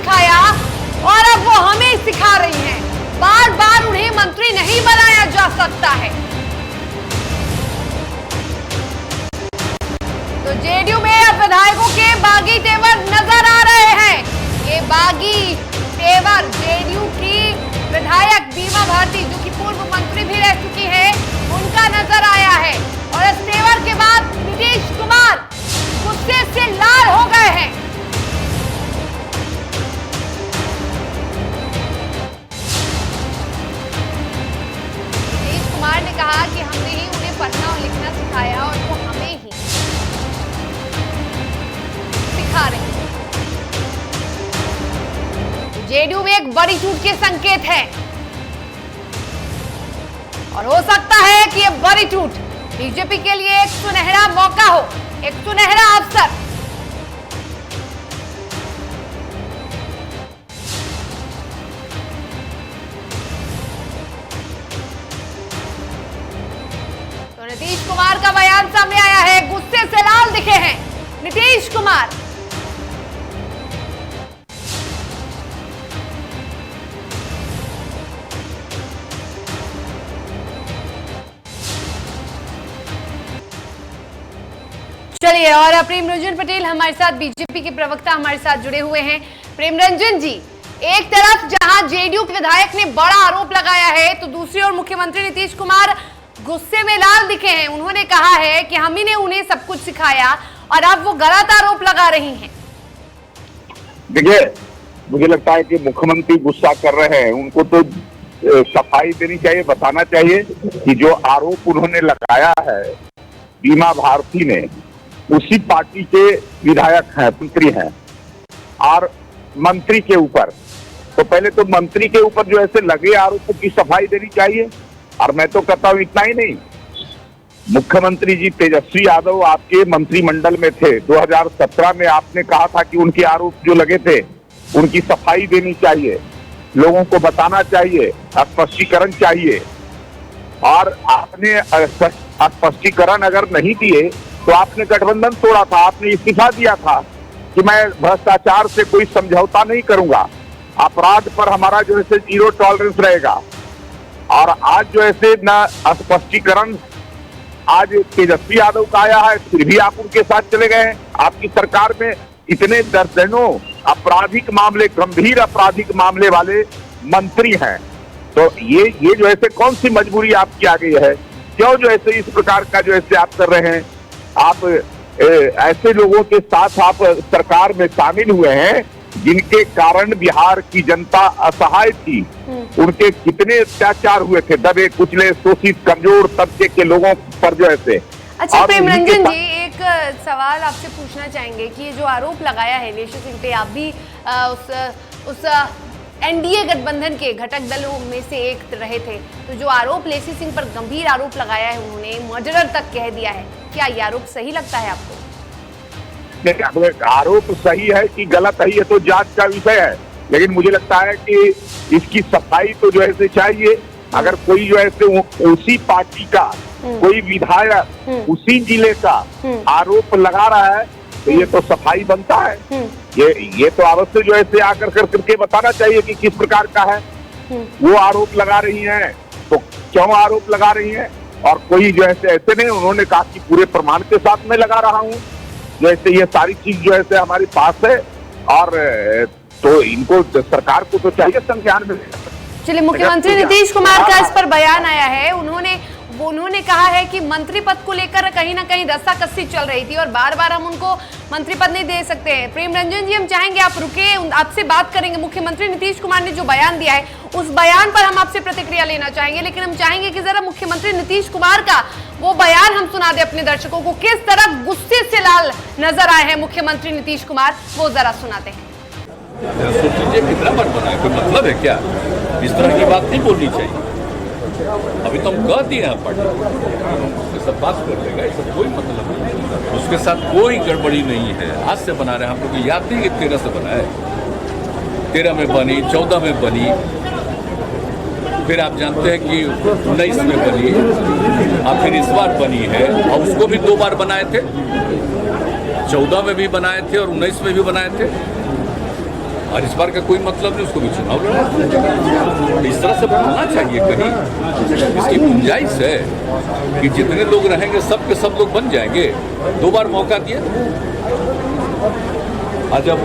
सिखाया और अब वो हमें सिखा रही हैं। बार बार उन्हें मंत्री नहीं बनाया जा सकता है। तो जेडीयू में अब विधायकों के बागी तेवर नजर आ रहे हैं। ये बागी तेवर जेडीयू की विधायक बीमा भारती, जो कि पूर्व मंत्री भी रह चुकी है, उनका नजर आया है। और इस तेवर के बाद नीतीश कुमार गुस्से से लाल हो गए हैं। नीतीश कुमार ने कहा कि हमने ही उन्हें पढ़ना और लिखना सिखाया और वो हमें ही सिखा रहे हैं। जेडीयू में एक बड़ी टूट के संकेत है और हो सकता है कि ये बड़ी टूट बीजेपी के लिए एक सुनहरा मौका हो, एक सुनहरा अवसर। तो नीतीश कुमार का बयान सामने आया है, गुस्से से लाल दिखे हैं नीतीश कुमार। चलिए, और प्रेम रंजन पटेल हमारे साथ, बीजेपी के प्रवक्ता हमारे साथ जुड़े हुए हैं। प्रेम रंजन जी, एक तरफ जहां जेडीयू के विधायक ने बड़ा आरोप लगाया है, तो दूसरी ओर मुख्यमंत्री नीतीश कुमार गुस्से में लाल दिखे हैं। उन्होंने कहा है कि हम ही ने उन्हें सब कुछ सिखाया और अब वो गलत आरोप लगा रही हैं। देखिए, मुझे लगता है कि मुख्यमंत्री गुस्सा कर रहे हैं। उनको तो सफाई देनी चाहिए, बताना चाहिए कि जो आरोप उन्होंने लगाया है बीमा भारती ने, उसी पार्टी के विधायक हैं, मंत्री हैं, और मंत्री के ऊपर, तो पहले तो मंत्री के ऊपर जो ऐसे लगे आरोपों की सफाई देनी चाहिए। और मैं तो कहता हूं इतना ही नहीं, मुख्यमंत्री जी तेजस्वी यादव आपके मंत्रिमंडल में थे। 2017 में आपने कहा था कि उनके आरोप जो लगे थे उनकी सफाई देनी चाहिए, लोगों को बताना चाहिए, स्पष्टीकरण चाहिए। और आपने स्पष्टीकरण अगर नहीं दिए तो आपने गठबंधन तोड़ा था, आपने इस्तीफा दिया था कि मैं भ्रष्टाचार से कोई समझौता नहीं करूंगा, अपराध पर हमारा जो है जीरो टॉलरेंस रहेगा। और आज जो है ना स्पष्टीकरण आज तेजस्वी यादव का आया है, फिर भी आप उनके साथ चले गए। आपकी सरकार में इतने दर्जनों आपराधिक मामले, गंभीर आपराधिक मामले वाले मंत्री हैं, तो ये जो ऐसे कौन सी मजबूरी आपकी आ गई है? क्यों जो ऐसे इस प्रकार का जो ऐसे आप कर रहे हैं? आप ऐसे लोगों के साथ आप सरकार में शामिल हुए हैं जिनके कारण बिहार की जनता असहाय थी। उनके कितने अत्याचार हुए थे, दबे कुचले शोषित कमजोर तबके के लोगों पर जो ऐसे। अच्छा प्रेम रंजन जी, एक सवाल आपसे पूछना चाहेंगे कि ये जो आरोप लगाया है लेशी सिंह पे, आप भी उस एनडीए गठबंधन के घटक दलों में से एक रहे थे, तो जो आरोप लेसी सिंह पर गंभीर आरोप लगाया है, उन्होंने मर्डरर तक कह दिया है, क्या ये आरोप सही लगता है आपको? आरोप सही है कि गलत है ये तो जांच का विषय है, लेकिन मुझे लगता है कि इसकी सफाई तो जो है चाहिए। अगर कोई जो है उसी पार्टी का कोई विधायक उसी जिले का आरोप लगा रहा है तो ये तो सफाई बनता है। ये तो अवश्य जो है आकर करके बताना चाहिए कि किस प्रकार का है। वो आरोप लगा रही हैं तो क्यों आरोप लगा रही हैं, और कोई जो है ऐसे नहीं। उन्होंने कहा कि पूरे प्रमाण के साथ मैं लगा रहा हूँ, जैसे ये सारी चीज जो है हमारे पास है, और तो इनको सरकार को तो चाहिए संज्ञान में। चलिए, मुख्यमंत्री नीतीश कुमार का इस पर बयान आया है। उन्होंने कहा है कि मंत्री पद को लेकर कहीं ना कहीं रस्साकस्सी चल रही थी और बार बार हम उनको मंत्री पद नहीं दे सकते हैं। प्रेम रंजन जी, हम चाहेंगे आप रुके, आपसे बात करेंगे। मुख्यमंत्री नीतीश कुमार ने जो बयान दिया है उस बयान पर हम आपसे प्रतिक्रिया लेना चाहेंगे, लेकिन हम चाहेंगे कि जरा मुख्यमंत्री नीतीश कुमार का वो बयान हम सुना दे अपने दर्शकों को। किस तरह गुस्से से लाल नजर आए हैं मुख्यमंत्री नीतीश कुमार, वो जरा सुनाते हैं। कितना बार बनाया, कोई मतलब है क्या? इस तरह की बात नहीं बोलनी चाहिए। अभी तो हम कह दिए हैं पार्टी उसके साथ बात कर लेगा, इसका कोई मतलब नहीं, उसके साथ कोई गड़बड़ी नहीं है। आज से बना रहे हैं, हम लोग को याद नहीं कि 13 से बना है, 13 में बनी, 14 में बनी, फिर आप जानते हैं कि 19 में बनी, और फिर इस बार बनी है, और उसको भी 2 बार बनाए थे, 14 में भी बनाए थे और 19 में भी बनाए थे। और इस बार का कोई मतलब नहीं, उसको भी चुनाव लड़ा। इस तरह से बोलना चाहिए, कहीं इसकी गुंजाइश है कि जितने लोग रहेंगे सब के सब लोग बन जाएंगे। 2 बार मौका दिया, आज जब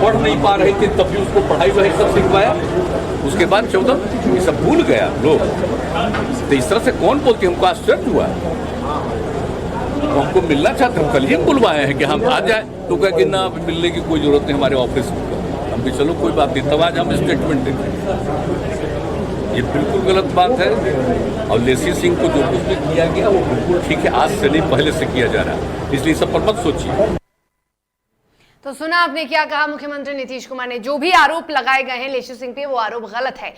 पढ़ नहीं पा रहे थे तब भी उसको पढ़ाई वही सब सिखवाया, उसके बाद 14 ये सब भूल गया लोग। तो इस तरह से कौन बोलते, हमको आश्चर्य हुआ। तो हमको मिलना चाहते, हम कल ही बुलवाए हैं कि हम आ जाए, तो कह कि ना मिलने की कोई जरूरत नहीं, हमारे ऑफिस में। हम भी चलो कोई बात नहीं, तब आज हम स्टेटमेंट देंगे। ये बिल्कुल गलत बात है। और लेसी सिंह को जो कुछ भी किया गया वो बिल्कुल ठीक है, आज से नहीं पहले से किया जा रहा है, इसलिए सब पर मत सोचिए। तो सुना आपने क्या कहा मुख्यमंत्री नीतीश कुमार ने। जो भी आरोप लगाए गए हैं लेसी सिंह पे, वो आरोप गलत है।